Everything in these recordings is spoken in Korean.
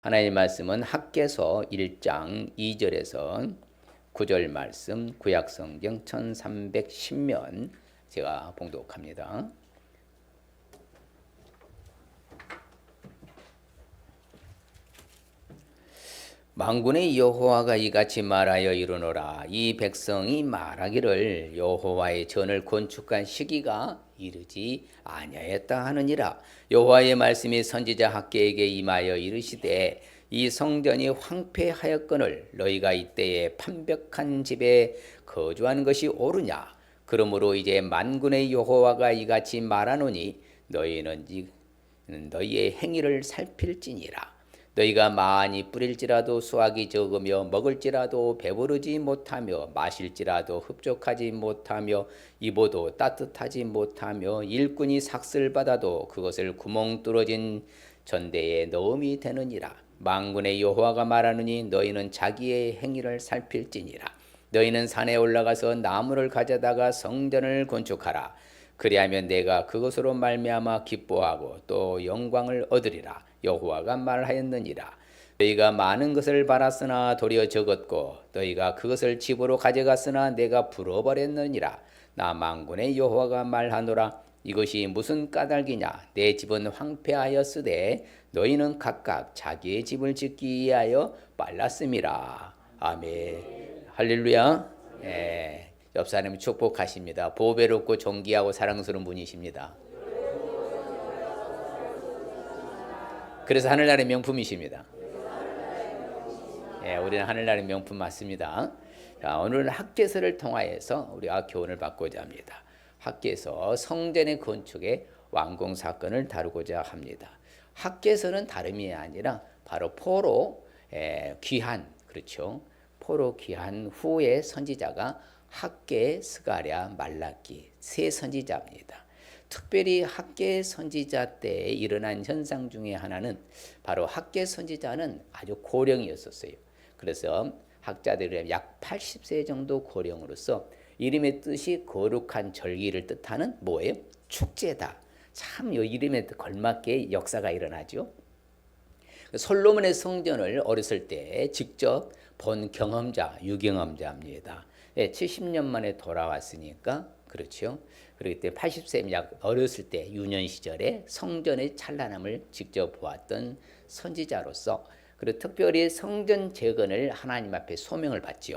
하나님 말씀은 학개서 1장 2절에서 9절 말씀, 구약성경 1310면 제가 봉독합니다. 만군의 여호와가 이같이 말하여 이르노라. 이 백성이 말하기를 여호와의 전을 건축한 시기가 이르지 아니하였다 하느니라. 여호와의 말씀이 선지자 학개에게 임하여 이르시되 이 성전이 황폐하였거늘 너희가 이때에 판벽한 집에 거주한 것이 옳으냐. 그러므로 이제 만군의 여호와가 이같이 말하노니 너희는 너희의 행위를 살필지니라. 너희가 많이 뿌릴지라도 수확이 적으며 먹을지라도 배부르지 못하며 마실지라도 흡족하지 못하며 입어도 따뜻하지 못하며 일꾼이 삭슬 받아도 그것을 구멍 뚫어진 전대에 넣음이 되느니라. 만군의 여호와가 말하느니 너희는 자기의 행위를 살필지니라. 너희는 산에 올라가서 나무를 가져다가 성전을 건축하라. 그리하면 내가 그것으로 말미암아 기뻐하고 또 영광을 얻으리라. 여호와가 말하였느니라. 너희가 많은 것을 바랐으나 도리어 적었고 너희가 그것을 집으로 가져갔으나 내가 불어버렸느니라. 나 만군의 여호와가 말하노라. 이것이 무슨 까닭이냐. 내 집은 황폐하였으되 너희는 각각 자기의 집을 짓기 위하여 빨랐음이라. 아멘. 할렐루야. 옆 사람이 축복하십니다. 보배롭고 존귀하고 사랑스러운 분이십니다. 그래서 하늘나라의 명품이십니다. 우리는 하늘나라의 명품 맞습니다. 자, 오늘은 학개서를 통하여서 우리가 교훈을 받고자 합니다. 학개서 성전의 건축의 완공 사건을 다루고자 합니다. 학개서는 다름이 아니라 바로 포로 귀한, 그렇죠? 포로 귀한 후의 선지자가 학개, 스가랴, 말라기 세 선지자입니다. 특별히 학개 선지자 때에 일어난 현상 중에 하나는 바로 학개 선지자는 아주 고령이었었어요. 그래서 학자들은 약 80세 정도 고령으로서 이름의 뜻이 거룩한 절기를 뜻하는 뭐예요? 축제다. 참 이 이름에 걸맞게 역사가 일어나죠. 솔로몬의 성전을 어렸을 때 직접 본 경험자, 유경험자입니다. 70년 만에 돌아왔으니까 그렇죠. 그렇기 때문에 80세 약 어렸을 때 유년 시절에 성전의 찬란함을 직접 보았던 선지자로서 그리고 특별히 성전 재건을 하나님 앞에 소명을 받지요.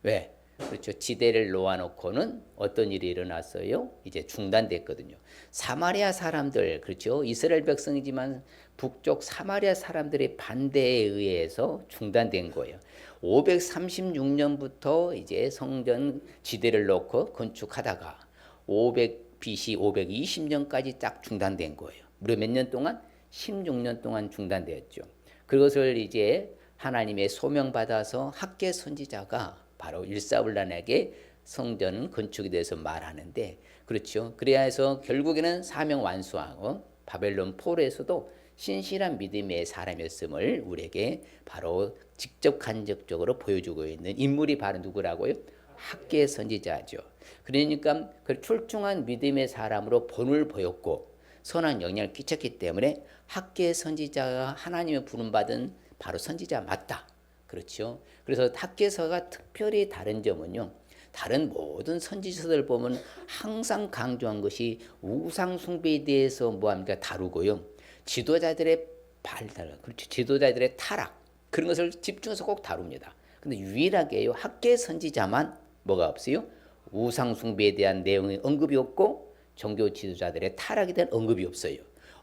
왜? 그렇죠. 지대를 놓아놓고는 어떤 일이 일어났어요? 이제 중단됐거든요. 사마리아 사람들, 그렇죠. 이스라엘 백성이지만 북쪽 사마리아 사람들의 반대에 의해서 중단된 거예요. 536년부터 이제 성전 지대를 놓고 건축하다가 500 BC 520년까지 딱 중단된 거예요. 무려 몇 년 동안? 16년 동안 중단되었죠. 그것을 이제 하나님의 소명받아서 학개 선지자가 바로 일사불란하게 성전 건축에 대해서 말하는데 그렇죠. 그래야 해서 결국에는 사명 완수하고 바벨론 포로에서도 신실한 믿음의 사람이었음을 우리에게 바로 직접 간접적으로 보여주고 있는 인물이 바로 누구라고요? 학개 선지자죠. 그러니까 그 출중한 믿음의 사람으로 본을 보였고 선한 영향을 끼쳤기 때문에 학개 선지자가 하나님의 부름받은 바로 선지자 맞다. 그렇죠. 그래서 학개서가 특별히 다른 점은요. 다른 모든 선지서들 보면 항상 강조한 것이 우상 숭배에 대해서 뭐합니까? 다루고요. 지도자들의 발달, 그렇죠. 지도자들의 타락 그런 것을 집중해서 꼭 다룹니다. 근데 유일하게요. 학개 선지자만 뭐가 없어요? 우상 숭배에 대한 내용의 언급이 없고 종교 지도자들의 타락에 대한 언급이 없어요.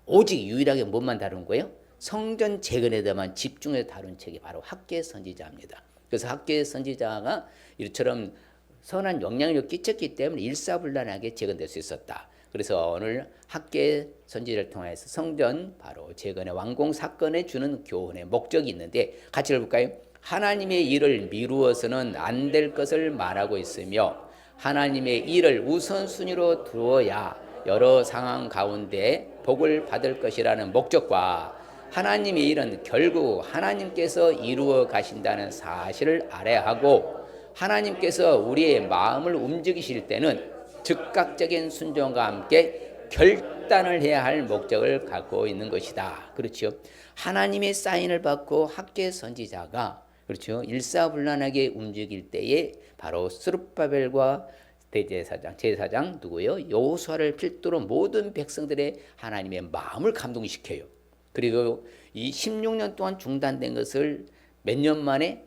오직 유일하게 뭐만 다룬 거예요? 성전 재건에 대해만 집중해서 다룬 책이 바로 학개 선지자입니다. 그래서 학개 선지자가 이처럼 선한 영향력을 끼쳤기 때문에 일사불란하게 재건될 수 있었다. 그래서 오늘 학개 선지자를 통해서 성전 바로 재건의 완공 사건에 주는 교훈의 목적이 있는데 같이 읽어볼까요? 하나님의 일을 미루어서는 안 될 것을 말하고 있으며 하나님의 일을 우선순위로 두어야 여러 상황 가운데 복을 받을 것이라는 목적과 하나님의 일은 결국 하나님께서 이루어 가신다는 사실을 알아야 하고 하나님께서 우리의 마음을 움직이실 때는 즉각적인 순종과 함께 결단을 해야 할 목적을 갖고 있는 것이다. 그렇죠. 하나님의 사인을 받고 학계 선지자가 그렇죠. 일사불란하게 움직일 때에 바로 스룹바벨과 대제사장, 제사장 누구요? 여호수아를 필두로 모든 백성들의 하나님의 마음을 감동시켜요. 그리고 이 16년 동안 중단된 것을 몇 년 만에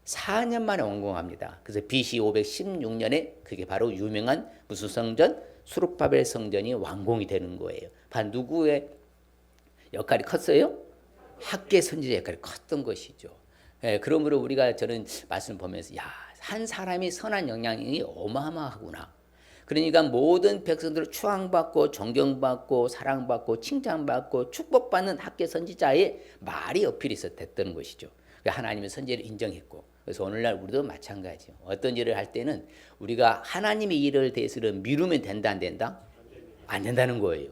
4년 만에 완공합니다. 그래서 BC 516년에 그게 바로 유명한 무슨 성전? 수룹바벨 성전이 완공이 되는 거예요. 누구의 역할이 컸어요? 학계 선지자 역할이 컸던 것이죠. 예, 그러므로 우리가 저는 말씀 보면서 한 사람이 선한 영향이 어마어마하구나. 그러니까 모든 백성들을 추앙받고 존경받고 사랑받고 칭찬받고 축복받는 학계 선지자의 말이 어필이 됐던 것이죠. 하나님의 선지를 인정했고, 그래서 오늘날 우리도 마찬가지요. 어떤 일을 할 때는 우리가 하나님의 일을 대해서는 미루면 된다 안 된다? 안 된다는 거예요.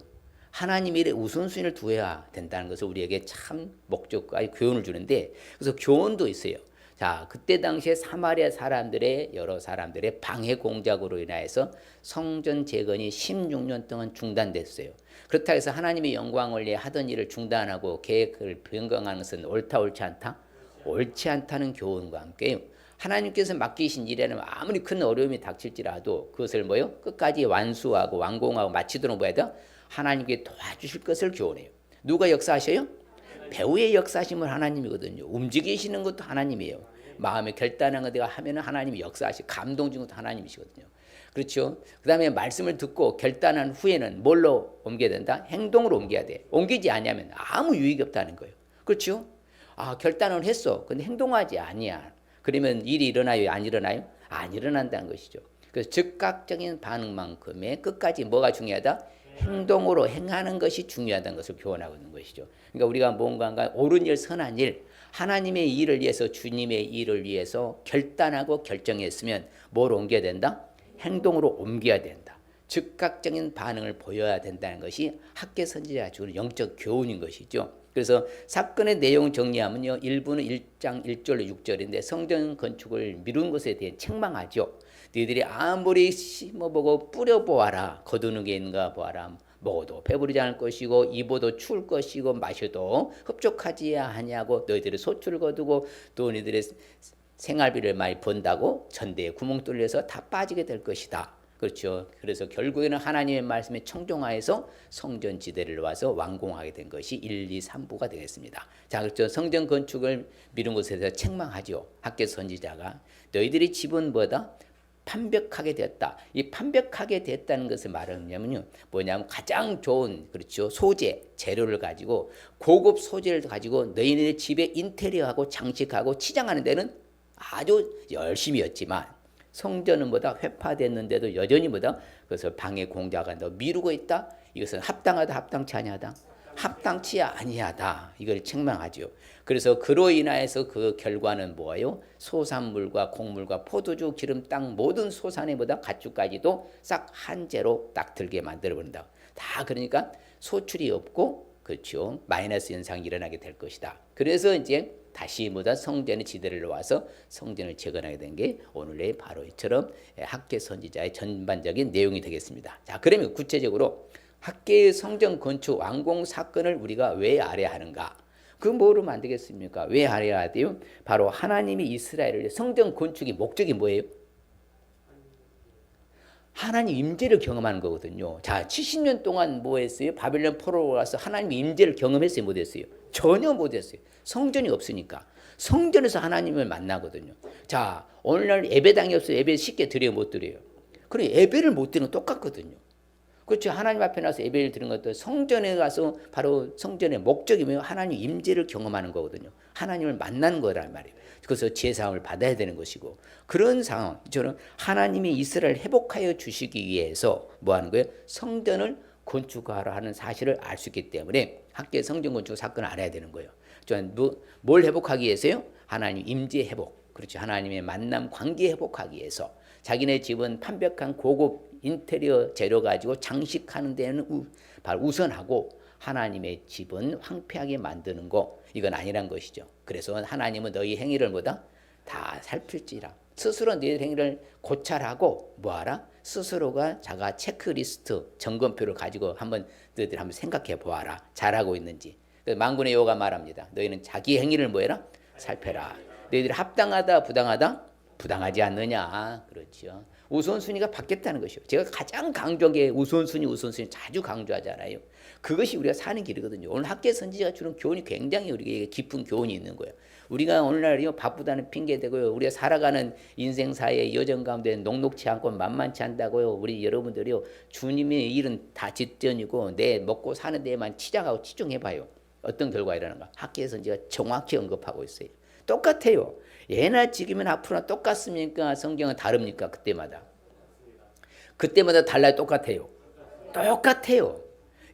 하나님의 일에 우선순위를 두어야 된다는 것을 우리에게 참 목적과 교훈을 주는데, 그래서 교훈도 있어요. 자, 그때 당시에 사마리아 사람들의 여러 사람들의 방해 공작으로 인하여서 성전 재건이 16년 동안 중단됐어요. 그렇다 해서 하나님의 영광을 위해 하던 일을 중단하고 계획을 변경하는 것은 옳다 옳지 않다? 옳지 않다는 교훈과 함께 하나님께서 맡기신 일에는 아무리 큰 어려움이 닥칠지라도 그것을 끝까지 완수하고 완공하고 마치도록 뭐야 돼? 하나님께 도와주실 것을 교훈해요. 누가 역사하셔요? 배후의 역사하심은 하나님이거든요. 움직이시는 것도 하나님이에요. 마음에 결단한 거 내가 하면 하나님이 역사하시고 감동 준 것도 하나님이시거든요. 그렇죠? 그 다음에 말씀을 듣고 결단한 후에는 뭘로 옮겨야 된다? 행동으로 옮겨야 돼. 옮기지 않으면 아무 유익이 없다는 거예요. 그렇죠? 결단을 했어. 근데 행동하지 아니야. 그러면 일이 일어나요? 안 일어나요? 안 일어난다는 것이죠. 그래서 즉각적인 반응만큼의 끝까지 뭐가 중요하다? 행동으로 행하는 것이 중요하다는 것을 교훈하고 있는 것이죠. 그러니까 우리가 뭔가 옳은 일, 선한 일, 하나님의 일을 위해서 주님의 일을 위해서 결단하고 결정했으면 뭘 옮겨야 된다? 행동으로 옮겨야 된다. 즉각적인 반응을 보여야 된다는 것이 학계 선지자가 주는 영적 교훈인 것이죠. 그래서 사건의 내용 정리하면요. 1부는 1장 1절로 6절인데 성전 건축을 미룬 것에 대해 책망하죠. 너희들이 아무리 심어보고 뿌려보아라. 거두는 게 있는가 보아라. 먹어도 배부르지 않을 것이고 입어도 추울 것이고 마셔도 흡족하지 아니하고 너희들이 소출을 거두고 또 너희들의 생활비를 많이 번다고 전대에 구멍 뚫려서 다 빠지게 될 것이다. 그렇죠. 그래서 결국에는 하나님의 말씀에 청종하여서 성전 지대를 와서 완공하게 된 것이 1, 2, 3부가 되겠습니다. 자, 그렇죠. 성전 건축을 미룬 것에 대해서 책망하죠. 학계 선지자가 너희들이 집은 뭐다? 판벽하게 됐다. 이 판벽하게 됐다는 것을 말하냐면요. 뭐냐면 가장 좋은 그렇죠. 소재, 재료를 가지고 고급 소재를 가지고 너희네 집의 인테리어하고 장식하고 치장하는 데는 아주 열심히 했지만 성전은 뭐다 회파됐는데도 여전히 뭐다 그것을 방해 공작을 미루고 있다. 이것은 합당하다 합당치 아니하다 합당치 아니하다 이걸 책망하죠. 그래서 그로 인하여서 그 결과는 뭐예요? 소산물과 곡물과 포도주 기름 땅 모든 소산의 뭐다 가축까지도 싹 한재로 딱 들게 만들어 버린다. 다 그러니까 소출이 없고 그렇죠. 마이너스 현상이 일어나게 될 것이다. 그래서 이제 다시 뭐다 성전의 지대를 와서 성전을 재건하게 된 게 오늘의 바로 이처럼 학계 선지자의 전반적인 내용이 되겠습니다. 자, 그러면 구체적으로 학계의 성전 건축 완공 사건을 우리가 왜 알아야 하는가? 그 뭐로 만들겠습니까? 왜 알아야 돼요? 바로 하나님이 이스라엘을 성전 건축의 목적이 뭐예요? 하나님 임재를 경험하는 거거든요. 자, 70년 동안 뭐 했어요? 바벨론 포로로 가서 하나님 임재를 경험했어요? 못 했어요? 전혀 못 했어요. 성전이 없으니까. 성전에서 하나님을 만나거든요. 자, 오늘날 예배당이 없어요. 예배 쉽게 드려요? 못 드려요? 그래, 예배를 못 드리는 건 똑같거든요. 그렇죠. 하나님 앞에 나서 예배를 드리는 것도 성전에 가서 바로 성전의 목적이 뭐예요? 하나님 임재를 경험하는 거거든요. 하나님을 만나는 거란 말이에요. 그래서 제사함을 받아야 되는 것이고 그런 상황, 저는 하나님이 이스라엘 회복하여 주시기 위해서 뭐 하는 거예요? 성전을 건축하라 하는 사실을 알 수 있기 때문에 학계 성전 건축 사건을 알아야 되는 거예요. 뭘 회복하기 위해서요? 하나님 임재 회복. 그렇죠. 하나님의 만남 관계 회복하기 위해서 자기네 집은 판벽한 고급 인테리어 재료 가지고 장식하는 데는 바로 우선하고 하나님의 집은 황폐하게 만드는 거 이건 아니란 것이죠. 그래서 하나님은 너희 행위를 뭐다? 다 살필지라. 스스로 너희 행위를 고찰하고 뭐하라? 스스로가 자가 체크리스트 점검표를 가지고 너희들 한번 생각해 보아라. 잘하고 있는지. 만군의 여호가 말합니다. 너희는 자기 행위를 뭐해라? 살펴라. 너희들이 합당하다 부당하다? 부당하지 않느냐. 그렇죠. 우선순위가 바뀌었다는 것이요. 제가 가장 강조한 게 우선순위 자주 강조하잖아요. 그것이 우리가 사는 길이거든요. 오늘 학계 선지자가 주는 교훈이 굉장히 우리에게 깊은 교훈이 있는 거예요. 우리가 오늘날이요 바쁘다는 핑계 대고요. 우리가 살아가는 인생사의 여정 가운데 녹록치 않고 만만치 않다고요. 우리 여러분들이요 주님의 일은 다 뒷전이고 내 먹고 사는 데에만 치장하고 치중해봐요. 어떤 결과가 일어나는가? 학계 선지자가 정확히 언급하고 있어요. 똑같아요. 예나 지금이면 앞으로나 똑같습니까? 성경은 다릅니까? 그때마다 달라요. 똑같아요.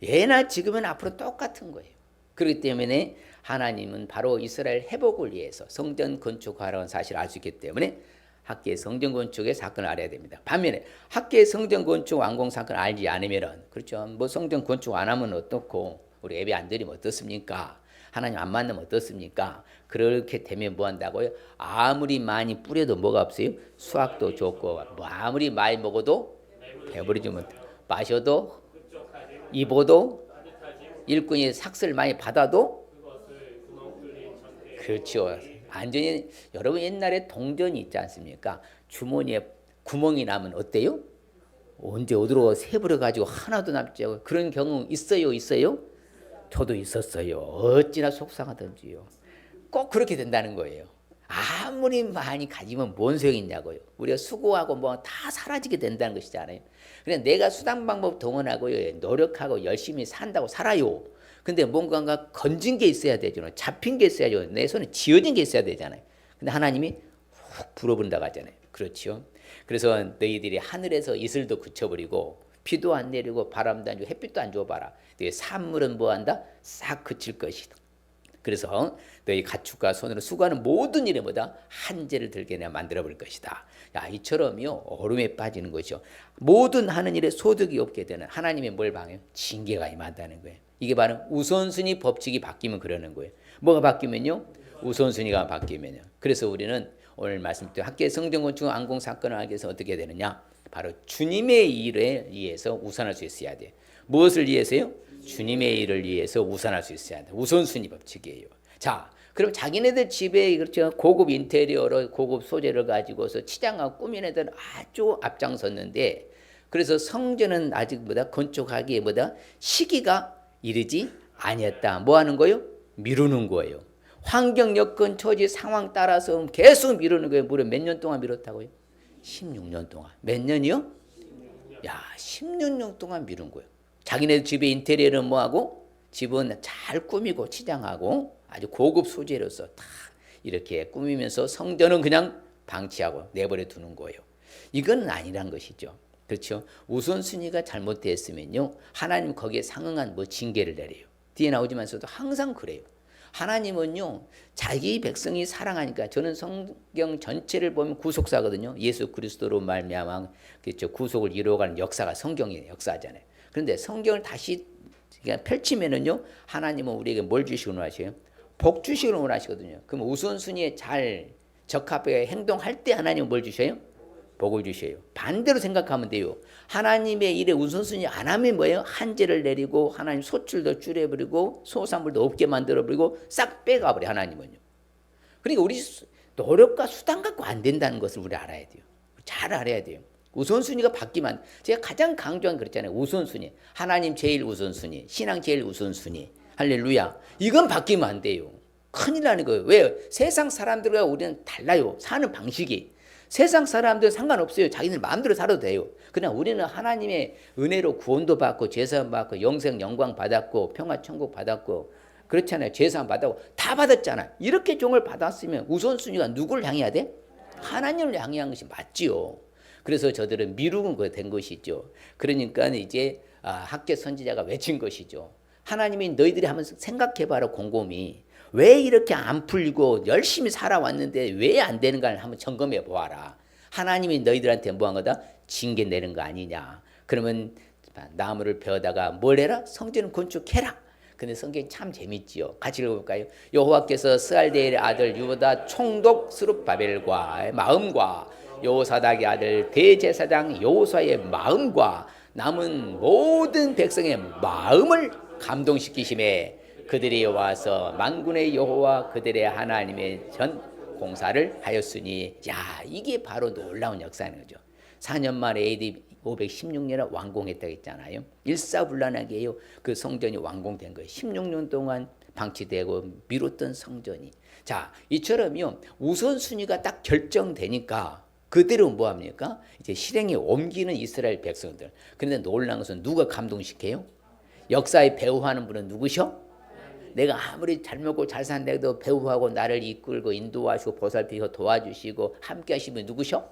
예나 지금은 앞으로 똑같은 거예요. 그렇기 때문에 하나님은 바로 이스라엘 회복을 위해서 성전 건축하라는 사실을 알 수 있기 때문에 학계의 성전 건축의 사건을 알아야 됩니다. 반면에 학계의 성전 건축 완공 사건을 알지 않으면 그렇죠. 뭐 성전 건축 안 하면 어떻고 우리 예배 안 드리면 어떻습니까? 하나님 안 만나면 어떻습니까? 그렇게 되면 뭐 한다고요? 아무리 많이 뿌려도 뭐가 없어요? 수확도 좋고 뭐 아무리 많이 먹어도 배부르지 못 마셔도 입어도 일꾼이 삭슬 많이 받아도 그렇죠. 완전히 여러분 옛날에 동전이 있지 않습니까? 주머니에 구멍이 나면 어때요? 언제 어디로 새버려 가지고 하나도 남지 않고 그런 경우 있어요? 저도 있었어요. 어찌나 속상하던지요. 꼭 그렇게 된다는 거예요. 아무리 많이 가지면 뭔 소용이 있냐고요. 우리가 수고하고 뭐 다 사라지게 된다는 것이잖아요. 그냥 내가 수단 방법 동원하고요. 노력하고 열심히 산다고 살아요. 근데 뭔가 건진 게 있어야 되죠. 잡힌 게 있어야죠. 내 손에 쥐어진 게 있어야 되잖아요. 근데 하나님이 훅 불어버린다고 하잖아요. 그렇죠. 그래서 너희들이 하늘에서 이슬도 그쳐버리고 비도 안 내리고 바람도 안 주고 햇빛도 안 줘봐라. 너희 산물은 뭐한다? 싹 그칠 것이다. 그래서 너희 가축과 손으로 수고하는 모든 일에 뭐다? 한재를 들게 내가 만들어버릴 것이다. 야, 이처럼요 얼음에 빠지는 것이요. 모든 하는 일에 소득이 없게 되는 하나님의 뭘 방해요? 징계가 임한다는 거예요. 이게 바로 우선순위 법칙이 바뀌면 그러는 거예요. 뭐가 바뀌면요? 우선순위가 바뀌면요. 그래서 우리는 오늘 말씀드린 학계 성전 건축 완공 사건을 알기 위해서 어떻게 되느냐? 바로 주님의 일에 의해서 우선할 수 있어야 돼요. 무엇을 위해서요? 주님의 일을 위해서 우선할 수 있어야 돼요. 우선순위 법칙이에요. 자, 그럼 자기네들 집에 그렇죠 고급 인테리어로 고급 소재를 가지고서 치장하고 꾸민 애들은 아주 앞장섰는데 그래서 성전은 아직 건축하기에 시기가 이르지 아니었다. 뭐 하는 거예요? 미루는 거예요. 환경 여건 처지 상황 따라서 계속 미루는 거예요. 무려 몇 년 동안 미뤘다고요? 16년 동안. 몇 년이요? 야, 16년 동안 미룬 거예요. 자기네 집의 인테리어는 뭐하고 집은 잘 꾸미고 치장하고 아주 고급 소재로서 다 이렇게 꾸미면서 성전은 그냥 방치하고 내버려 두는 거예요. 이건 아니란 것이죠. 그렇죠? 우선순위가 잘못됐으면요 하나님 거기에 상응한 징계를 내려요. 뒤에 나오지만서도 항상 그래요. 하나님은요 자기 백성이 사랑하니까 저는 성경 전체를 보면 구속사거든요. 예수 그리스도로 말미암아 그렇죠 구속을 이루어가는 역사가 성경의 역사잖아요. 그런데 성경을 다시 펼치면은요 하나님은 우리에게 뭘 주시고 원하셔요? 복 주시고 원하시거든요. 그럼 우선순위에 잘 적합하게 행동할 때 하나님은 뭘 주셔요? 복을 주셔요. 반대로 생각하면 돼요. 하나님의 일에 우선순위 안 하면 뭐예요? 한재를 내리고 하나님 소출도 줄여버리고 소산물도 없게 만들어버리고 싹 빼가버려 하나님은요. 그러니까 우리 노력과 수단 갖고 안 된다는 것을 우리 알아야 돼요. 잘 알아야 돼요. 우선순위가 바뀌면 제가 가장 강조한 그랬잖아요. 우선순위. 하나님 제일 우선순위. 신앙 제일 우선순위. 할렐루야. 이건 바뀌면 안 돼요. 큰일 나는 거예요. 왜요? 세상 사람들과 우리는 달라요. 사는 방식이. 세상 사람들 상관없어요. 자기들 마음대로 살아도 돼요. 그냥 우리는 하나님의 은혜로 구원도 받고 제사함 받고 영생 영광 받았고 평화 천국 받았고 그렇잖아요. 제사함 받았고 다 받았잖아요. 이렇게 종을 받았으면 우선순위가 누구를 향해야 돼? 하나님을 향한 것이 맞지요. 그래서 저들은 미루고 된 것이죠. 그러니까 이제 학계 선지자가 외친 것이죠. 하나님이 너희들이 한번 생각해봐라 곰곰이. 왜 이렇게 안 풀리고 열심히 살아왔는데 왜 안 되는가를 한번 점검해 보아라. 하나님이 너희들한테 뭐 한 거다? 징계 내는 거 아니냐. 그러면 나무를 베어다가 뭘 해라? 성전을 건축해라. 근데 성경이 참 재밌지요. 같이 읽어볼까요? 여호와께서 스알데엘의 아들 유다 총독 스룹바벨과 마음과 요사닥의 아들 대제사장 여호수아의 마음과 남은 모든 백성의 마음을 감동시키심에 그들이 와서 만군의 여호와 그들의 하나님의 전 공사를 하였으니, 야, 이게 바로 놀라운 역사인 거죠. 4년 만에 AD 516년에 완공했다고 했잖아요. 일사불란하게요, 그 성전이 완공된 거예요. 16년 동안 방치되고 미뤘던 성전이. 자, 이처럼요, 우선순위가 딱 결정되니까 그대로 뭐합니까? 이제 실행에 옮기는 이스라엘 백성들. 그런데 놀라운 것은 누가 감동시켜요? 역사의 배후하는 분은 누구셔? 내가 아무리 잘 먹고 잘 산다고 배후하고 나를 이끌고 인도하시고 보살피고 도와주시고 함께 하시는 분이 누구셔?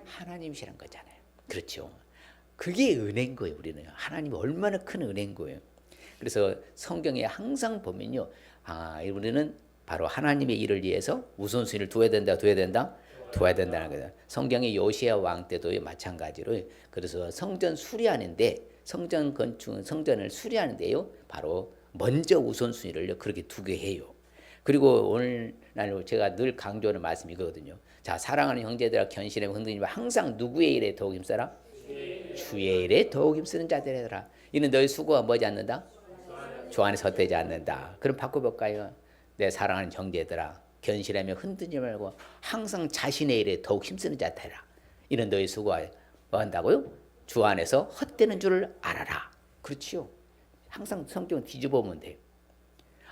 하나님이시란 거잖아요. 그렇죠. 그게 은혜인 거예요. 우리는 하나님이 얼마나 큰 은혜인 거예요. 그래서 성경에 항상 보면요, 우리는 바로 하나님의 일을 위해서 우선순위를 둬야 된다, 둬야 된다는 거예요. 성경의 요시야 왕 때도 마찬가지로, 그래서 성전 수리하는데, 성전 건축, 성전을 수리하는데요, 바로 먼저 우선순위를 그렇게 두게 해요. 그리고 오늘날 제가 늘 강조하는 말씀이 이거거든요. 자, 사랑하는 형제들아, 견실하며 흔들리며 항상 누구의 일에 더욱 힘써라? 주의 일에 더욱 힘쓰는 자들이라. 이는 너희 수고가 뭐지 않는다? 주 안에 헛되지 않는다. 그럼 바꿔볼까요? 내 사랑하는 형제들아, 견실하며 흔들리지 말고 항상 자신의 일에 더욱 힘쓰는 자들이라. 이는 너희 수고가 뭐 한다고요? 주 안에서 헛되는 줄을 알아라. 그렇지요. 항상 성경 뒤집어보면 돼요.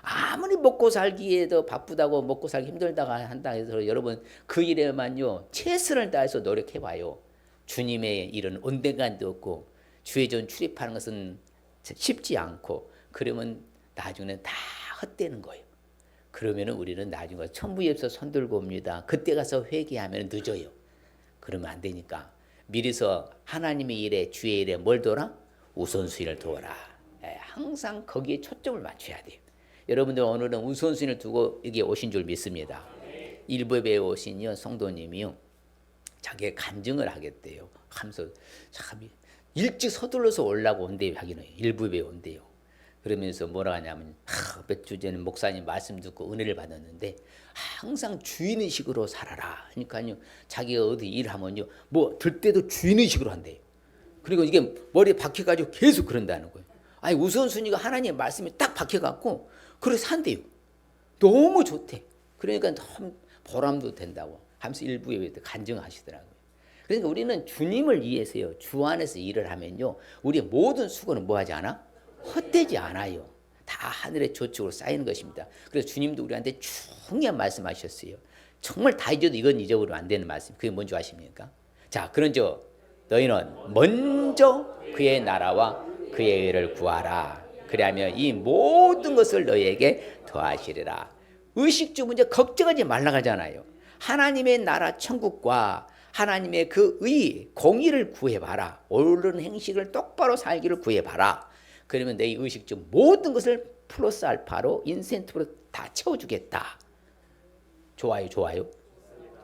아무리 먹고 살기에도 바쁘다고 먹고 살기 힘들다가 한다 해서 여러분 그 일에만요 최선을 다해서 노력해봐요. 주님의 일은 온데간도 없고 주의 전 출입하는 것은 쉽지 않고, 그러면 나중에는 다 헛되는 거예요. 그러면 우리는 나중에 천부엽서 손 들고 옵니다. 그때 가서 회개하면 늦어요. 그러면 안 되니까 미리서 하나님의 일에, 주의 일에 뭘 둬라? 우선순위를 두어라. 항상 거기에 초점을 맞춰야 돼요. 여러분들 오늘은 우선순위를 두고 여기 오신 줄 믿습니다. 일부에 오신 성도님이요, 자기의 간증을 하겠대요. 하면서 참 일찍 서둘러서 오려고 온대요. 하기는 일부에 온대요. 그러면서 뭐라 하냐면, 몇 주 전에 목사님 말씀 듣고 은혜를 받았는데 항상 주인의식으로 살아라. 그러니까요, 자기가 어디 일하면요, 뭐 들 때도 주인의식으로 한대요. 그리고 이게 머리에 박혀가지고 계속 그런다는 거예요. 아니, 우선순위가 하나님의 말씀이 딱 박혀갖고 그래서 산대요. 너무 좋대. 그러니까 너무 보람도 된다고 하면서 일부에 간증하시더라고요. 그러니까 우리는 주님을 위해서요, 주 안에서 일을 하면요, 우리의 모든 수고는 뭐하지 않아? 헛되지 않아요. 다 하늘의 조축으로 쌓이는 것입니다. 그래서 주님도 우리한테 중요한 말씀하셨어요. 정말 다 잊어도 이건 잊어버리면 안 되는 말씀. 그게 뭔지 아십니까? 자, 그런저 너희는 먼저 그의 나라와 그의 의를 구하라. 그리하면 이 모든 것을 너희에게 더하시리라. 의식주 문제 걱정하지 말라 하잖아요. 하나님의 나라 천국과 하나님의 그 의, 공의를 구해봐라. 옳은 행식을 똑바로 살기를 구해봐라. 그러면 내 의식주 모든 것을 플러스 알파로 인센티브로 다 채워주겠다. 좋아요, 좋아요.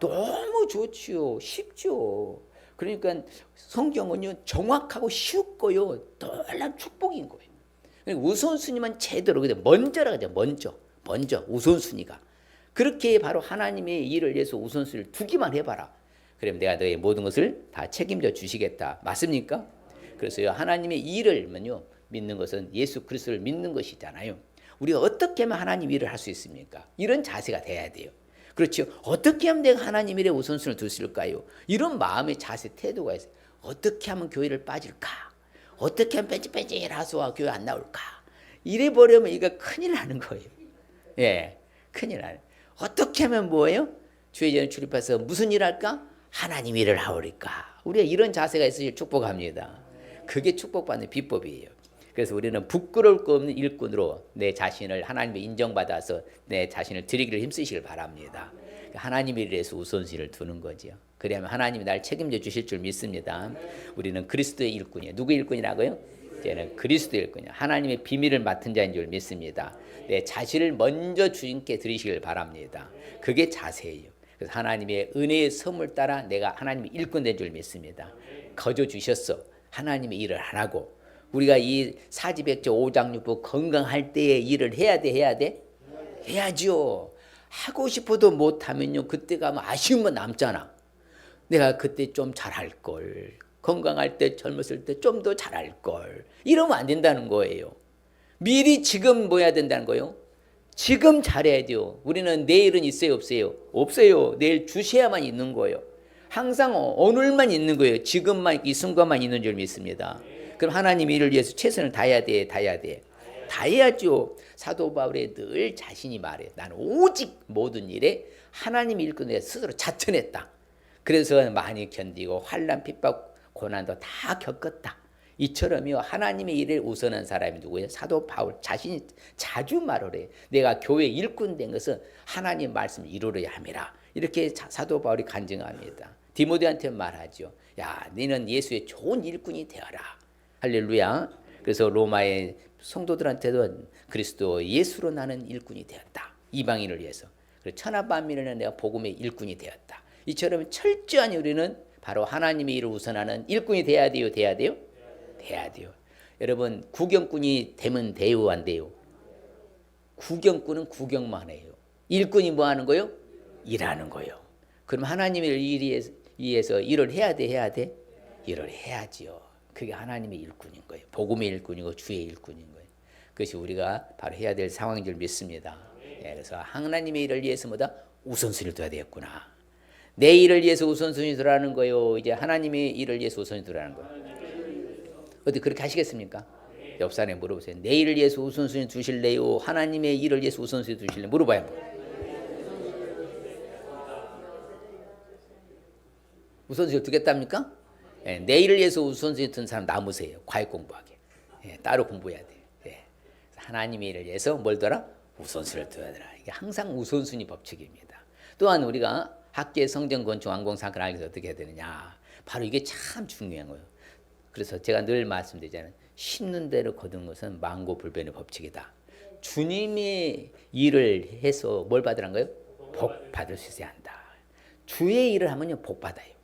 너무 좋지요. 쉽죠. 그러니까 성경은요, 정확하고 쉽고요, 놀라운 축복인 거예요. 그러니까 우선순위만 제대로, 먼저라 그러죠. 먼저 우선순위가. 그렇게 바로 하나님의 일을 위해서 우선순위를 두기만 해봐라. 그러면 내가 너의 모든 것을 다 책임져 주시겠다. 맞습니까? 그래서 하나님의 일을요, 믿는 것은 예수 그리스도를 믿는 것이잖아요. 우리가 어떻게 하면 하나님 일을 할 수 있습니까? 이런 자세가 돼야 돼요. 그렇죠. 어떻게 하면 내가 하나님 일에 우선순위를 둘 수 있을까요? 이런 마음의 자세, 태도가 있어요. 어떻게 하면 교회를 빠질까? 어떻게 하면 뺀질뺀질하소와 교회 안 나올까? 이래 버리면 이거 큰일 나는 거예요. 예, 큰일 나요. 어떻게 하면 뭐예요? 주의 전에 출입해서 무슨 일 할까? 하나님 일을 하오리까? 우리가 이런 자세가 있으실 축복합니다. 그게 축복받는 비법이에요. 그래서 우리는 부끄러울 거 없는 일꾼으로 내 자신을 하나님의 인정받아서 내 자신을 드리기를 힘쓰시길 바랍니다. 하나님의 일에서 우선순위를 두는 거죠. 그래야만 하나님이 날 책임져 주실 줄 믿습니다. 우리는 그리스도의 일꾼이에요. 누구의 일꾼이라고요? 이제는 그리스도의 일꾼이에요. 하나님의 비밀을 맡은 자인 줄 믿습니다. 내 자신을 먼저 주님께 드리시길 바랍니다. 그게 자세예요. 그래서 하나님의 은혜의 선물 따라 내가 하나님의 일꾼 된 줄 믿습니다. 거저 주셨어. 하나님의 일을 안 하고 우리가 이 사지백조 5장육부 건강할 때에 일을 해야 돼? 해야죠. 하고 싶어도 못하면요, 그때 가면 아쉬움만 남잖아. 내가 그때 좀 잘할 걸. 건강할 때 젊었을 때 좀 더 잘할 걸. 이러면 안 된다는 거예요. 미리 지금 뭐 해야 된다는 거예요? 지금 잘해야 돼요. 우리는 내일은 있어요, 없어요? 없어요. 내일 주셔야만 있는 거예요. 항상 오늘만 있는 거예요. 지금만, 이 순간만 있는 줄 믿습니다. 그럼 하나님 일을 위해서 최선을 다해야 돼, 다해야 돼. 다해야죠. 사도 바울이 늘 자신이 말해. 나는 오직 모든 일에 하나님 일꾼에 스스로 자천했다. 그래서 많이 견디고 환난, 핍박, 고난도 다 겪었다. 이처럼요, 하나님의 일을 우선한 사람이 누구예요? 사도 바울 자신이 자주 말을 해요. 내가 교회 일꾼 된 것은 하나님 말씀을 이루어야 함이라. 이렇게 사도 바울이 간증합니다. 디모데한테 말하죠. 야, 너는 예수의 좋은 일꾼이 되어라. 할렐루야. 그래서 로마의 성도들한테도 그리스도 예수로 나는 일꾼이 되었다. 이방인을 위해서. 그리고 천하만민을 내가 복음의 일꾼이 되었다. 이처럼 철저한 우리는 바로 하나님의 일을 우선하는 일꾼이 돼야 돼요. 돼야 돼요? 돼야 돼요. 여러분, 구경꾼이 되면 돼요, 안 돼요? 구경꾼은 구경만 해요. 일꾼이 뭐 하는 거예요? 일하는 거예요. 그럼 하나님의 일에 의해서 일을 해야 돼, 해야 돼? 일을 해야지요. 그게 하나님의 일꾼인 거예요. 복음의 일꾼이고 주의 일꾼인 거예요. 그것이 우리가 바로 해야 될 상황인 줄 믿습니다. 예, 그래서 하나님의 일을 위해서 뭐다? 우선순위를 둬야 되겠구나. 내 일을 위해서 우선순위 두라는 거예요. 이제 하나님의 일을 위해서 우선순위 두라는 거예요. 어디 그렇게 하시겠습니까? 옆 사람에 물어보세요. 내 일을 위해서 우선순위 두실래요? 하나님의 일을 위해서 우선순위 두실래요? 물어봐요. 우선순위 두겠답니까? 예, 내 일을 위해서 우선순위 둔 사람 남으세요. 과외 공부하게. 예, 따로 공부해야 돼요. 예. 하나님의 일을 위해서 뭘 둬라? 우선순위를 둬야 되라. 이게 항상 우선순위 법칙입니다. 또한 우리가 학계 성전 건축 완공 사건을 알기 위해서 어떻게 해야 되느냐? 바로 이게 참 중요한 거예요. 그래서 제가 늘 말씀드리잖아요. 심는 대로 거둔 것은 만고불변의 법칙이다. 주님의 일을 해서 뭘 받으란 거예요? 복 받을 수 있어야 한다. 주의 일을 하면요, 복 받아요.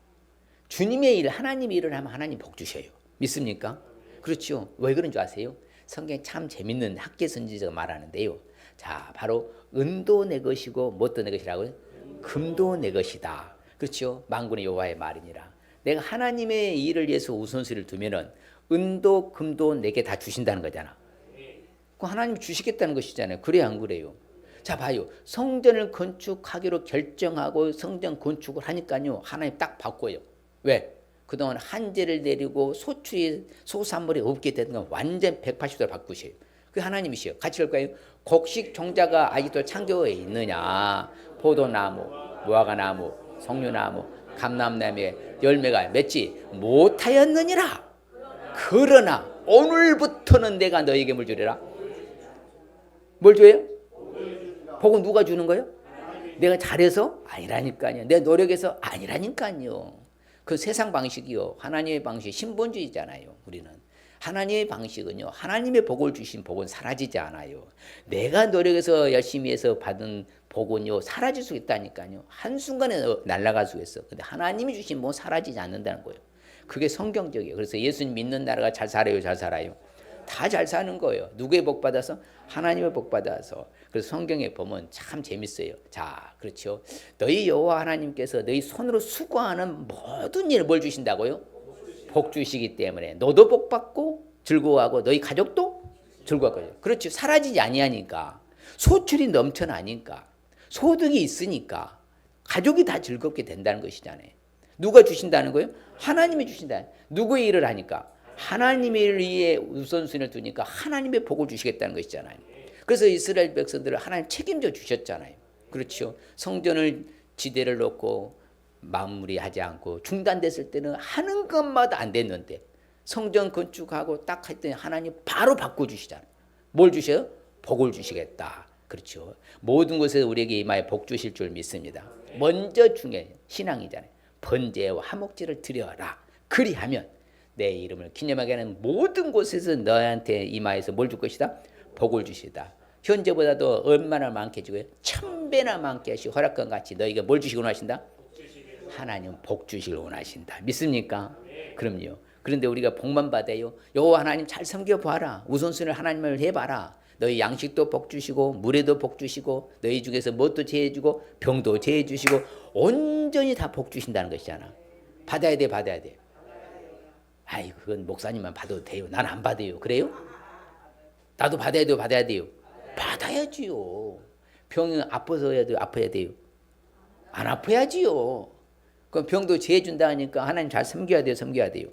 주님의 일, 하나님의 일을 하면 하나님 복 주셔요. 믿습니까? 그렇죠. 왜 그런 줄 아세요? 성경에 참 재밌는 학계 선지자가 말하는데요. 자, 바로 은도 내 것이고 뭣도 내 것이라고요? 금도 내 것이다. 그렇죠. 만군의 여호와의 말이니라. 내가 하나님의 일을 위해서 우선순위를 두면은 은도 금도 내게 다 주신다는 거잖아. 그 하나님 주시겠다는 것이잖아요. 그래야 안 그래요? 자, 봐요. 성전을 건축하기로 결정하고 성전 건축을 하니까요, 하나님 딱 바꿔요. 왜? 그동안 한재를 내리고 소출이 소산물이 없게 되는 건 완전 180도로 바꾸셔요. 그게 하나님이시요. 같이 할까요? 곡식 종자가 아직도 창고에 있느냐? 포도나무, 무화과나무, 석류나무, 감람나무에 열매가 맺지 못하였느니라. 그러나 오늘부터는 내가 너에게 뭘 주리라? 뭘 줘요? 복은 누가 주는 거예요? 내가 잘해서? 아니라니까요. 내 노력해서? 아니라니까요. 그 세상 방식이요. 하나님의 방식 신본주의잖아요. 우리는. 하나님의 방식은요. 하나님의 복을 주신 복은 사라지지 않아요. 내가 노력해서 열심히 해서 받은 복은요. 사라질 수 있다니까요. 한순간에 날아갈 수 있어. 근데 하나님이 주신 복은 사라지지 않는다는 거예요. 그게 성경적이에요. 그래서 예수님 믿는 나라가 잘 살아요, 잘 살아요? 다 잘 사는 거예요. 누구의 복 받아서? 하나님의 복 받아서. 그래서 성경에 보면 참 재밌어요. 자, 그렇죠. 너희 여호와 하나님께서 너희 손으로 수고하는 모든 일을 뭘 주신다고요? 복 주시기 때문에 너도 복 받고 즐거워하고 너희 가족도 즐거워할 거예요. 그렇죠. 사라지지 아니하니까. 소출이 넘쳐나니까. 소득이 있으니까. 가족이 다 즐겁게 된다는 것이잖아요. 누가 주신다는 거예요? 하나님이 주신다. 누구의 일을 하니까? 하나님의 일을 위해 우선순위를 두니까 하나님의 복을 주시겠다는 것이잖아요. 그래서 이스라엘 백성들을 하나님 책임져 주셨잖아요. 그렇죠. 성전을 지대를 놓고 마무리하지 않고 중단됐을 때는 하는 것마다 안 됐는데 성전 건축하고 딱 했더니 하나님 바로 바꿔주시잖아요. 뭘 주셔요? 복을 주시겠다. 그렇죠. 모든 것에서 우리에게 이마에 복 주실 줄 믿습니다. 먼저 중요해요. 신앙이잖아요. 번제와 화목제를 드려라. 그리하면 내 이름을 기념하게 하는 모든 곳에서 너한테 이마에서 뭘 줄 것이다? 복을 주시다. 현재보다도 얼마나 많게 주고요? 1000배나 많게 하시고 허락과 같이 너희가 뭘 주시고 원하신다? 하나님 복 주시길 원하신다. 믿습니까? 그럼요. 그런데 우리가 복만 받아요. 여호와 하나님 잘 섬겨봐라. 우선순위를 하나님을 해봐라. 너희 양식도 복 주시고 물에도 복 주시고 너희 중에서 뭣도 제해 주고 병도 제해 주시고 온전히 다 복 주신다는 것이잖아. 받아야 돼, 받아야 돼. 아이, 그건 목사님만 받아도 돼요. 난 안 받아요. 그래요? 나도 받아야 돼요, 받아야 돼요. 받아야지요. 병이 아파서 해야 돼요, 아파야 돼요. 안 아파야지요. 그럼 병도 재준다 하니까 하나님 잘 섬겨야 돼요, 섬겨야 돼요.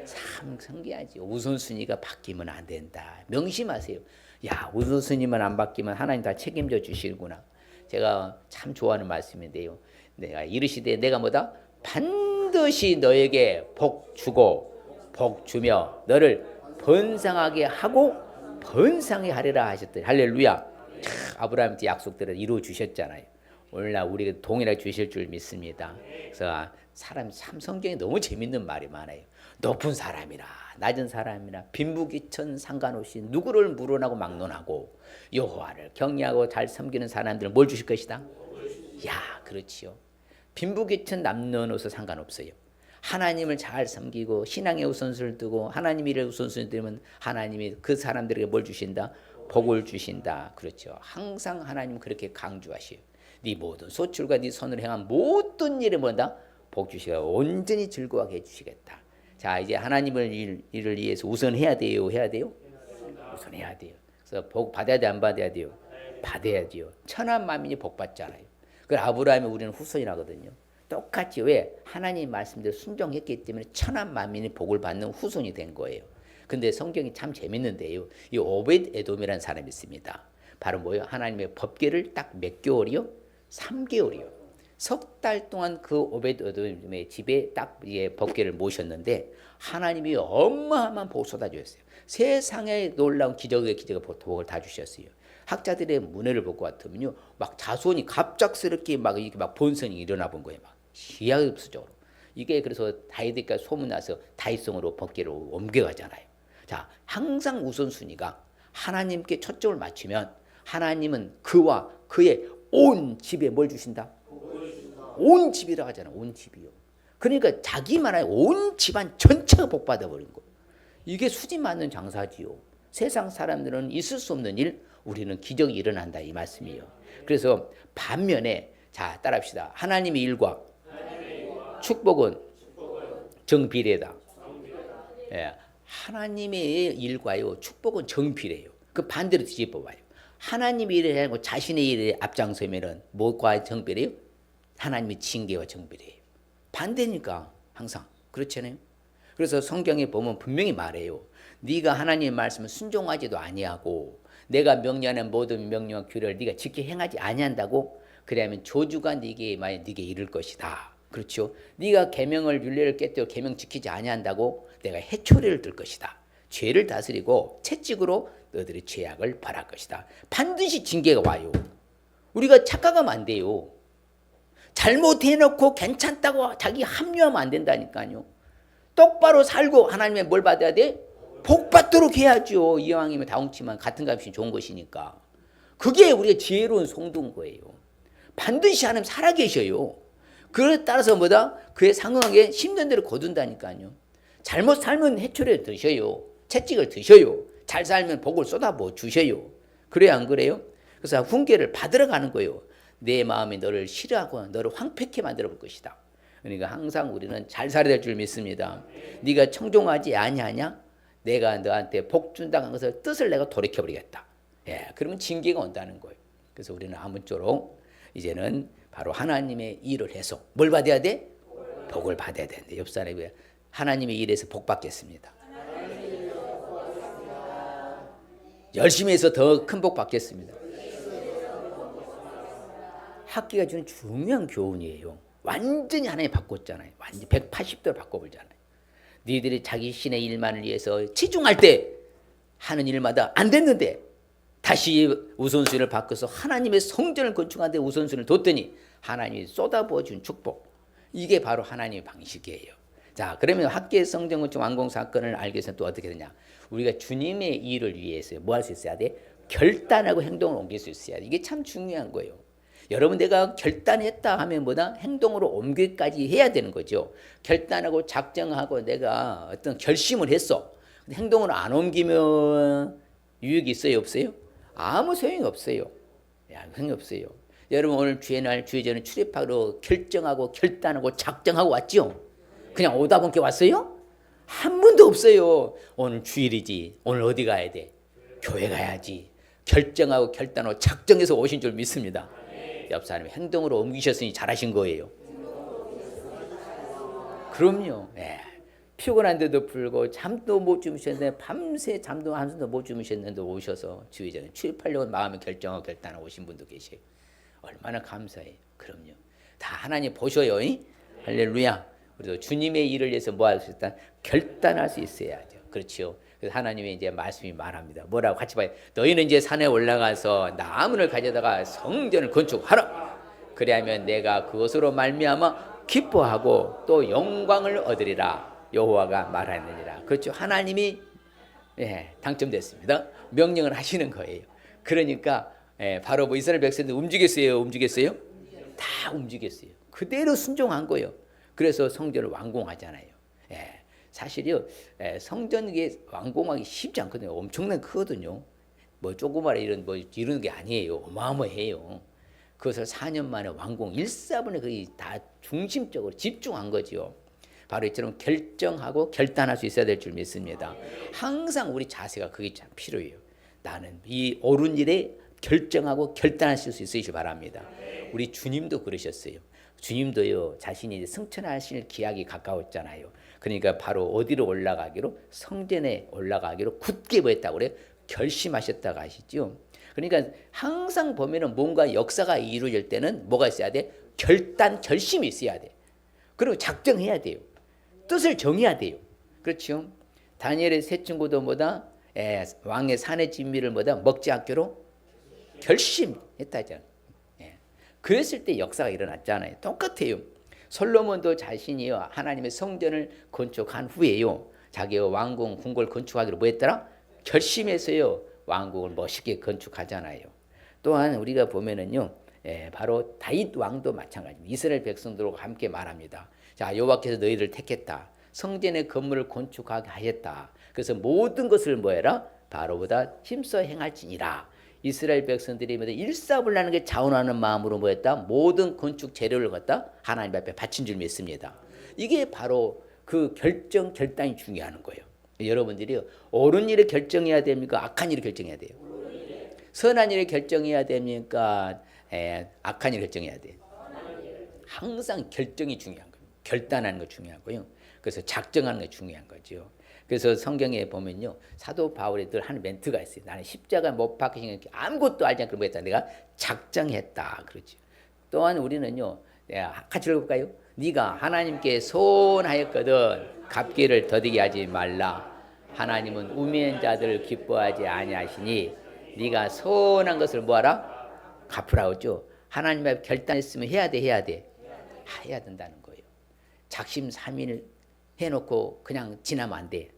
참 섬겨야지요. 우선순위가 바뀌면 안 된다. 명심하세요. 야, 우선순위만 안 바뀌면 하나님 다 책임져 주시구나. 제가 참 좋아하는 말씀인데요. 내가 이르시되 내가 뭐다? 반드시 너에게 복 주고 복 주며 너를 번성하게 하고 번성하게 하리라 하셨더니 할렐루야. 참, 아브라함한테 약속대로 이루어 주셨잖아요. 오늘날 우리가 동일하게 주실 줄 믿습니다. 그래서 사람 참 성경에 너무 재밌는 말이 많아요. 높은 사람이나 낮은 사람이나 빈부귀천 상관없이 누구를 물어나고 막론하고 여호와를 경외하고 잘 섬기는 사람들은 뭘 주실 것이다? 야, 그렇지요. 빈부귀천 남녀노소 상관없어요. 하나님을 잘 섬기고 신앙의 우선순위를 두고 하나님 일을 우선순위 두면 하나님이 그 사람들에게 뭘 주신다? 복을 주신다. 그렇죠. 항상 하나님 그렇게 강조하시요. 네 모든 소출과 네 손으로 행한 모든 일에 뭐다? 복 주시고 온전히 즐거워하게 해주시겠다. 자, 이제 하나님을 일을 위해서 우선해야 돼요, 해야 돼요? 우선해야 돼요. 그래서 복 받아야 돼, 안 받아야 돼요? 받아야 돼요. 천한 만민이 복 받잖아요. 그 아브라함이 우리는 후손이라거든요. 똑같이 왜? 하나님 말씀대로 순종했기 때문에 천한 만민이 복을 받는 후손이 된 거예요. 근데 성경이 참 재밌는데요. 이 오벳 에돔이라는 사람이 있습니다. 바로 뭐예요? 하나님의 법궤를 딱 몇 개월이요? 3개월이요. 석 달 동안 그 오벳 에돔의 집에 딱 법궤를 모셨는데 하나님이 어마어마한 복을 쏟아주셨어요. 세상에 놀라운 기적의 복을 다 주셨어요. 학자들의 문해를 볼 것 같으면요, 막 자손이 갑작스럽게 막 이렇게 막 본성이 일어나 본 거예요. 막 시야흡수적으로. 이게 그래서 다윗에게 소문나서 다윗성으로 법궤로 옮겨가잖아요. 자, 항상 우선순위가 하나님께 초점을 맞추면 하나님은 그와 그의 온 집에 뭘 주신다? 온 집이라고 하잖아요. 온 집이요. 그러니까 자기만의 온 집안 전체가 복받아 버린 거예요. 이게 수지 맞는 장사지요. 세상 사람들은 있을 수 없는 일, 우리는 기적이 일어난다 이 말씀이에요. 그래서 반면에 자, 따라합시다. 하나님의 일과 축복은 정비례다. 예, 하나님의 일과요 축복은 정비례요. 그 반대로 뒤집어봐요. 하나님의 일을 하고 자신의 일에 앞장서면은 뭐과 정비례요? 하나님의 징계와 정비례요. 반대니까 항상 그렇잖아요. 그래서 성경에 보면 분명히 말해요. 네가 하나님의 말씀을 순종하지도 아니하고 내가 명령하는 모든 명령과 규례를 네가 지켜 행하지 아니한다고 그러면 조주가 네게 이를 것이다. 그렇죠? 네가 계명을 율례를 깨뜨려 계명 지키지 아니한다고 내가 해초리를 들 것이다. 죄를 다스리고 채찍으로 너들의 죄악을 벌할 것이다. 반드시 징계가 와요. 우리가 착각하면 안 돼요. 잘못해놓고 괜찮다고 자기 합리화하면 안 된다니까요. 똑바로 살고 하나님의 뭘 받아야 돼? 복 받도록 해야죠. 이왕이면 다홍치만 같은 값이 좋은 것이니까. 그게 우리가 지혜로운 성도인 거예요. 반드시 하나님 살아계셔요. 그에 따라서 뭐다? 그에 상응하게 힘든 대로 거둔다니까요. 잘못 살면 해초리를 드셔요. 채찍을 드셔요. 잘 살면 복을 쏟아부어 주셔요. 그래야 안 그래요? 그래서 훈계를 받으러 가는 거예요. 내 마음이 너를 싫어하고 너를 황폐케 만들어 볼 것이다. 그러니까 항상 우리는 잘 살아야 될 줄 믿습니다. 네가 청종하지 아니하냐? 내가 너한테 복 준다는 것을 뜻을 내가 돌이켜버리겠다. 예, 그러면 징계가 온다는 거예요. 그래서 우리는 아무쪼록 이제는 바로 하나님의 일을 해서 뭘 받아야 돼? 복을 받아야 되는데 옆 사람이 하나님의 일에서 복 받겠습니다. 열심히 해서 더 큰 복 받겠습니다. 학기가 주는 중요한 교훈이에요. 완전히 하나님 바꿨잖아요. 완전히 180도로 바꿔버리잖아요. 너희들이 자기 신의 일만을 위해서 치중할 때 하는 일마다 안 됐는데 다시 우선순위를 바꿔서 하나님의 성전을 건축하는데 우선순위를 뒀더니 하나님이 쏟아부어 준 축복. 이게 바로 하나님의 방식이에요. 자, 그러면 학계의 성전 건축 완공 사건을 알기 위해서는 또 어떻게 되냐? 우리가 주님의 일을 위해서 뭐 할 수 있어야 돼? 결단하고 행동을 옮길 수 있어야 돼. 이게 참 중요한 거예요. 여러분 내가 결단했다 하면 뭐다? 행동으로 옮기기까지 해야 되는 거죠. 결단하고 작정하고 내가 어떤 결심을 했어. 근데 행동으로 안 옮기면 유익이 있어요? 없어요? 아무 소용이 없어요. 소용이 없어요. 여러분 오늘 주의 날 주의 전에 출입하기로 결정하고 결단하고 작정하고 왔죠? 그냥 오다 보니까 왔어요? 한 번도 없어요. 오늘 주일이지. 오늘 어디 가야 돼? 교회 가야지. 결정하고 결단하고 작정해서 오신 줄 믿습니다. 옆 사람이 행동으로 옮기셨으니 잘하신 거예요. 그럼요. 예. 피곤한데도 불구하고 잠도 못 주무셨는데 밤새 잠도 한숨도 못 주무셨는데 오셔서 주의자는 출입하려고 마음에 결정하고 결단하고 오신 분도 계세요. 얼마나 감사해요. 그럼요. 다 하나님 보셔요. 할렐루야. 그래서 주님의 일을 위해서 뭐 할 수 있다? 결단할 수 있어야죠. 그렇죠. 그래서 하나님의 이제 말씀이 말합니다. 뭐라고 같이 봐요. 너희는 이제 산에 올라가서 나무를 가져다가 성전을 건축하라. 그리하면 내가 그것으로 말미암아 기뻐하고 또 영광을 얻으리라. 여호와가 말하느니라. 그렇죠. 하나님이 당첨됐습니다. 명령을 하시는 거예요. 그러니까 바로 뭐 이스라엘 백성들 움직였어요. 다 움직였어요. 그대로 순종한 거예요. 그래서 성전을 완공하잖아요. 사실요, 성전 이게 완공하기 쉽지 않거든요. 엄청나게 크거든요. 뭐 조그마한 이런 게 아니에요. 어마어마해요. 그것을 4년 만에 완공, 1/4에 거의 다 중심적으로 집중한 거죠. 바로 이처럼 결정하고 결단할 수 있어야 될 줄 믿습니다. 항상 우리 자세가 그게 참 필요해요. 나는 이 옳은 일에 결정하고 결단하실 수 있으시기 바랍니다. 우리 주님도 그러셨어요. 주님도요, 자신이 승천하실 기약이 가까웠잖아요. 그러니까 바로 어디로 올라가기로? 성전에 올라가기로 굳게 뭐 했다고 그래요? 결심하셨다고 하시죠. 그러니까 항상 보면은 뭔가 역사가 이루어질 때는 뭐가 있어야 돼? 결심이 있어야 돼. 그리고 작정해야 돼요. 뜻을 정해야 돼요. 그렇죠? 다니엘의 세 친구도 뭐다? 왕의 산의 진미를 뭐다? 먹지 않기로 결심했다잖아요. 그랬을 때 역사가 일어났잖아요. 똑같아요. 솔로몬도 자신이요, 하나님의 성전을 건축한 후에요, 자기의 왕궁 궁궐 건축하기로 뭐 했더라? 결심해서요, 왕궁을 멋있게 건축하잖아요. 또한 우리가 보면은요, 바로 다윗 왕도 마찬가지입니다. 이스라엘 백성들과 함께 말합니다. 자, 여호와께서 너희를 택했다. 성전의 건물을 건축하게 하였다. 그래서 모든 것을 뭐해라? 바로보다 힘써 행할지니라. 이스라엘 백성들이 일사불란한 게 자원하는 마음으로 뭐했다? 모든 건축 재료를 갖다 하나님 앞에 바친 줄 믿습니다. 이게 바로 그 결단이 중요한 거예요. 여러분들이 옳은 일을 결정해야 됩니까? 악한 일을 결정해야 돼요? 선한 일을 결정해야 됩니까? 악한 일을 결정해야 돼요? 항상 결정이 중요한 거예요. 결단하는 거 중요하고요. 그래서 작정하는 거 중요한 거죠. 그래서 성경에 보면요, 사도 바울이 늘 하는 멘트가 있어요. 나는 십자가 못 박히신 게 아무것도 알지 않고 뭐했다? 내가 작정했다. 그렇죠. 또한 우리는요, 같이 읽어볼까요? 네가 하나님께 소원하였거든 갚기를 더디게 하지 말라. 하나님은 우매한 자들을 기뻐하지 아니하시니 네가 소원한 것을 뭐하라? 갚으라고 했죠. 하나님 앞에 결단했으면 해야 돼. 해야 된다는 거예요. 작심삼일 해놓고 그냥 지나면 안 돼.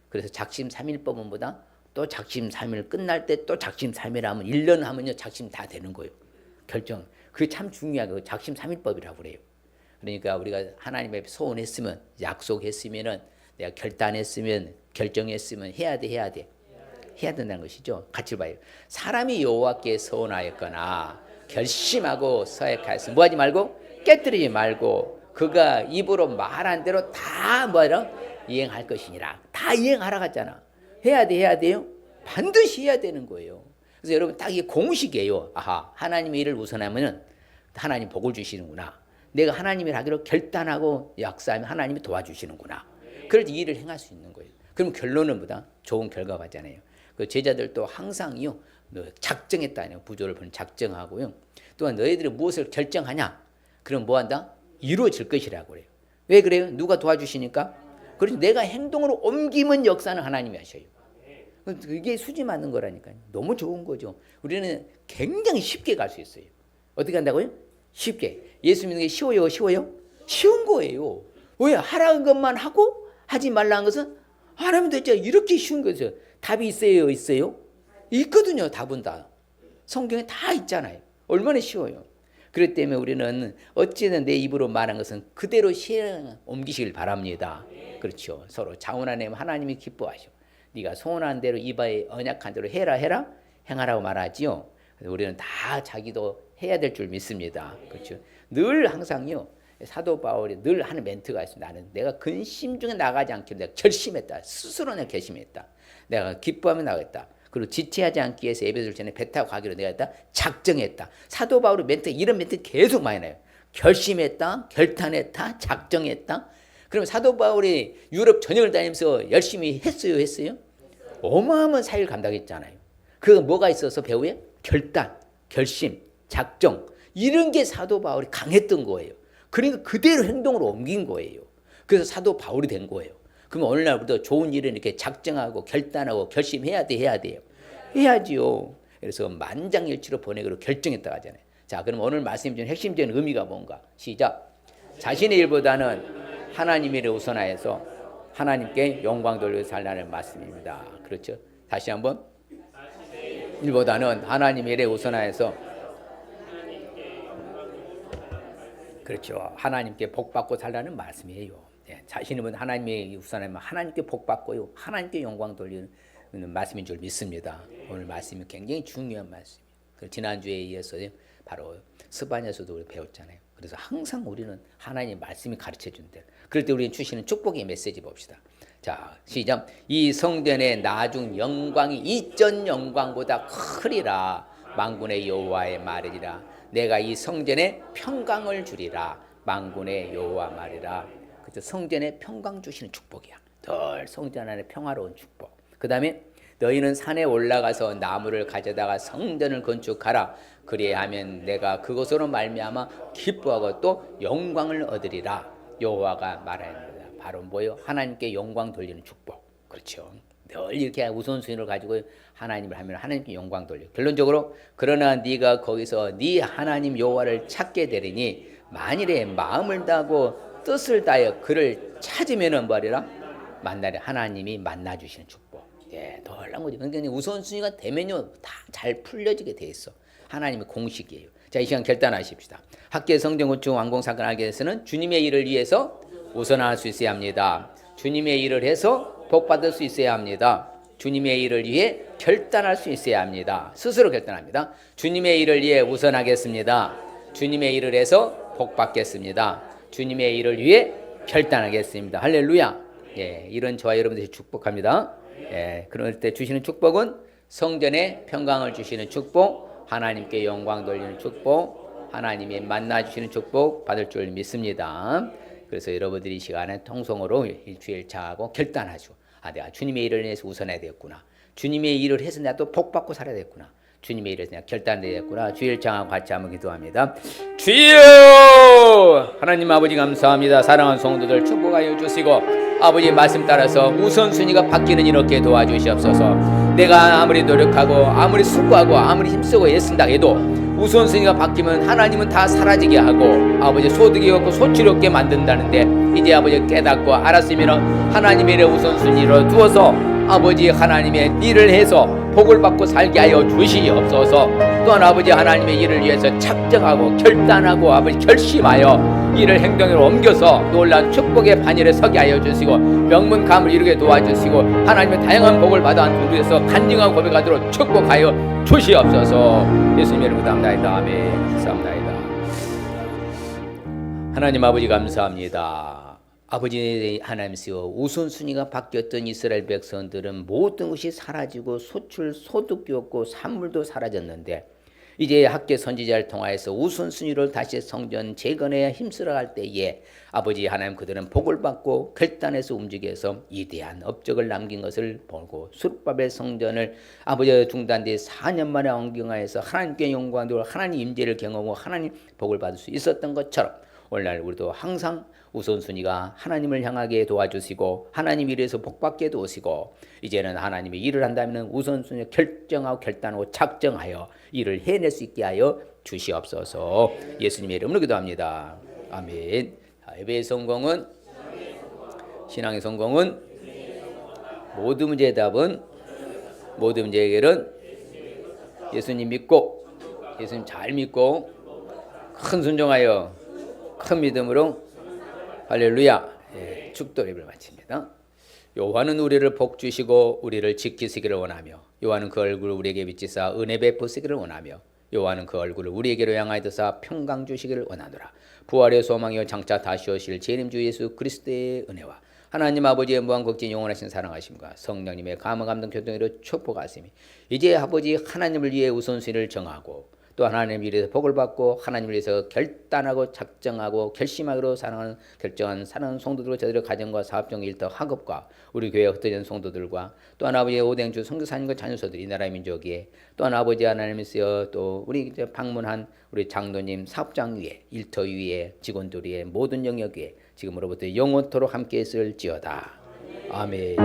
그래서 작심삼일법은보다 또 작심삼일 끝날 때 또 작심삼일 하면 1년 하면요, 작심 다 되는 거예요. 결정. 그게 참 중요하고 작심삼일법이라고 그래요. 그러니까 우리가 하나님 앞에 소원했으면, 약속했으면은, 내가 결단했으면, 결정했으면 해야 돼. 해야 된다는 것이죠. 같이 봐요. 사람이 여호와께 소원하였거나 결심하고 서약하였으면 뭐하지 말고? 깨뜨리지 말고 그가 입으로 말한 대로 다 뭐라? 이행할 것이니라. 다 이행하라 갔잖아. 해야 돼요? 반드시 해야 되는 거예요. 그래서 여러분 딱 이게 공식이에요. 아하, 하나님의 일을 우선하면은 하나님 복을 주시는구나. 내가 하나님을 하기로 결단하고 약속하면 하나님이 도와주시는구나. 그래서 이 일을 행할 수 있는 거예요. 그럼 결론은 뭐다? 좋은 결과가 있잖아요. 그 제자들도 항상요, 작정했다네요. 부조를 보는 작정하고요. 또한 너희들이 무엇을 결정하냐? 그럼 뭐한다? 이루어질 것이라고 그래요. 왜 그래요? 누가 도와주시니까? 그래서 내가 행동으로 옮기면 역사는 하나님이 하셔요. 이게 수지 맞는 거라니까요. 너무 좋은 거죠. 우리는 굉장히 쉽게 갈 수 있어요. 어떻게 한다고요? 쉽게. 예수 믿는 게 쉬워요? 쉬운 거예요. 왜? 하라는 것만 하고 하지 말라는 것은 안 하면 되죠. 이렇게 쉬운 거죠. 답이 있어요? 있거든요. 답은 다. 성경에 다 있잖아요. 얼마나 쉬워요. 그렇기 때문에 우리는 어찌든 내 입으로 말한 것은 그대로 실행 옮기시길 바랍니다. 그렇죠. 서로 자원하는 하나님이 기뻐하셔. 네가 소원한 대로 이바에 언약한 대로 해라 행하라고 말하지요. 그래서 우리는 다 자기도 해야 될 줄 믿습니다. 그렇죠. 늘 항상요, 사도 바울이 늘 하는 멘트가 있습니다. 나는 내가 근심 중에 나가지 않기로 내가 결심했다. 스스로 내가 결심했다. 내가 기뻐하며 나가겠다. 그리고 지체하지 않기 위해서 에베소전에 배 타고 가기로 내가 했다. 작정했다. 사도 바울의 멘트, 이런 멘트 계속 많이 나요. 결심했다, 결단했다, 작정했다. 그럼 사도 바울이 유럽 전역을 다니면서 열심히 했어요? 어마어마한 사역을 감당했잖아요. 그 뭐가 있어서 배후에? 결단, 결심, 작정, 이런 게 사도 바울이 강했던 거예요. 그러니까 그대로 행동으로 옮긴 거예요. 그래서 사도 바울이 된 거예요. 그러면 어느 날부터 좋은 일은 이렇게 작정하고 결단하고 결심해야 돼요. 해야지요. 그래서 만장일치로 보내기로 결정했다고 하잖아요. 자, 그럼 오늘 말씀 중 핵심적인 의미가 뭔가? 시작. 자신의 일보다는 하나님의 일을 우선하여서 하나님께 영광 돌려 살라는 말씀입니다. 그렇죠? 다시 한번. 일보다는 하나님의 일에 우선하여서, 그렇죠, 하나님께 복받고 살라는 말씀이에요. 예, 자신은 하나님의 우선하면 하나님께 복받고요, 하나님께 영광 돌리는 말씀인 줄 믿습니다. 오늘 말씀이 굉장히 중요한 말씀이에요. 지난주에 이어서 바로 스바냐서도 배웠잖아요. 그래서 항상 우리는 하나님의 말씀이 가르쳐 준대요. 그럴 때 우리는 주시는 축복의 메시지 봅시다. 자, 시작. 이 성전의 나중 영광이 이전 영광보다 크리라. 만군의 여호와의 말이라. 내가 이 성전에 평강을 주리라. 만군의 여호와 말이라. 그죠? 성전에 평강 주시는 축복이야. 늘 성전 안에 평화로운 축복. 그 다음에 너희는 산에 올라가서 나무를 가져다가 성전을 건축하라. 그리하면 내가 그것으로 말미암아 기뻐하고 또 영광을 얻으리라. 여호와가 말하였느니라. 바로 뭐요? 하나님께 영광 돌리는 축복. 그렇죠. 늘 이렇게 우선순위를 가지고 하나님을 하면 하나님께 영광 돌려. 결론적으로 그러나 네가 거기서 네 하나님 여호와를 찾게 되리니 만일에 마음을 다하고 뜻을 다하여 그를 찾으면은 뭐하리라? 만나리. 하나님이 만나 주시는 축복. 예, 놀라운 거죠. 그러니까 우선순위가 되면요 다 잘 풀려지게 돼 있어. 하나님의 공식이에요. 자, 이 시간 결단하십시다. 학계 성전 건축 완공 사건 하기 위해서는 주님의 일을 위해서 우선할 수 있어야 합니다. 주님의 일을 해서 복받을 수 있어야 합니다. 주님의 일을 위해 결단할 수 있어야 합니다. 스스로 결단합니다. 주님의 일을 위해 우선하겠습니다. 주님의 일을 해서 복받겠습니다. 주님의 일을 위해 결단하겠습니다. 할렐루야. 예, 이런 저와 여러분들이 축복합니다. 예, 그럴 때 주시는 축복은 성전에 평강을 주시는 축복, 하나님께 영광 돌리는 축복, 하나님이 만나 주시는 축복 받을 줄 믿습니다. 그래서 여러분들이 이 시간에 통성으로 일주일 차하고 결단하죠. 아, 내가 주님의 일을 위해서 우선해야 되겠구나. 주님의 일을 해서 내가 또 복받고 살아야 되겠구나. 주님의 일을 내가 결단되겠구나. 주일 장하고 같이 한번 기도합니다. 주여! 하나님 아버지 감사합니다. 사랑하는 성도들 축복하여 주시고 아버지의 말씀 따라서 우선순위가 바뀌는 이렇게 도와주시옵소서. 내가 아무리 노력하고 아무리 수고하고 아무리 힘쓰고 애쓴다 해도 우선순위가 바뀌면 하나님은 다 사라지게 하고 아버지 소득이 없고 소치롭게 만든다는데 이제 아버지 깨닫고 알았으면 하나님의 일을 우선순위로 두어서 아버지 하나님의 일을 해서 복을 받고 살게 하여 주시옵소서. 또한 아버지 하나님의 일을 위해서 작정하고 결단하고 아버지 결심하여 이를 행동으로 옮겨서 놀라운 축복의 반열에 서게 하여 주시고 명문감을 이루게 도와주시고 하나님의 다양한 복을 받아온 분들에서 간증하고 고백하도록 축복하여 주시옵소서. 예수님 이름으로 감사합니다. 아멘. 감사합니다. 하나님 아버지 감사합니다. 아버지 하나님이시여, 우선순위가 바뀌었던 이스라엘 백성들은 모든 것이 사라지고 소출 소득이 없고 산물도 사라졌는데 이제 학계 선지자를 통하여서 우선순위를 다시 성전 재건해야 힘쓰러갈 때에 아버지 하나님 그들은 복을 받고 결단해서 움직여서 이대한 업적을 남긴 것을 보고 수르바벨 성전을 아버지 중단돼 4년 만에 엉경하여서 하나님께 영광 돌려 하나님 임재를 경험하고 하나님 복을 받을 수 있었던 것처럼 오늘날 우리도 항상 우선순위가 하나님을 향하게 도와주시고 하나님 일에서 복받게 도우시고 이제는 하나님의 일을 한다면 우선순위 결정하고 결단하고 작정하여 일을 해낼 수 있게 하여 주시옵소서. 예수님의 이름으로 기도합니다. 아멘. 예배의 성공은 신앙의 성공은 모든 문제의 답은 모든 문제의 해결은 예수님 믿고 예수님 잘 믿고 큰 순종하여 큰 믿음으로 할렐루야. 예, 축도 예배를 마칩니다. 여호와는 우리를 복 주시고 우리를 지키시기를 원하며 여호와는 그 얼굴을 우리에게 비치사 은혜 베푸시기를 원하며 여호와는 그 얼굴을 우리에게로 향하여 드사 평강 주시기를 원하노라. 부활의 소망이여 장차 다시 오실 재림 주 예수 그리스도의 은혜와 하나님 아버지의 무한극진 영원하신 사랑하심과 성령님의 감화 감동 교통으로 축복하심이 이제 아버지 하나님을 위해 우선순위를 정하고 또 하나님을 위해서 복을 받고 하나님을 위해서 결단하고 작정하고 결심하기로 결정한 사랑하는 성도들과 저들의 가정과 사업적 일터 학업과 우리 교회 흩어진 성도들과 또한 아버지의 오대행주 선교사님과 자녀서들 이 나라의 민족에 또한 아버지 하나님이시여 또 우리 이제 방문한 우리 장로님 사업장 위에 일터 위에 직원들 위에 모든 영역 위에 지금으로부터 영원토록 함께 있을지어다. 아멘.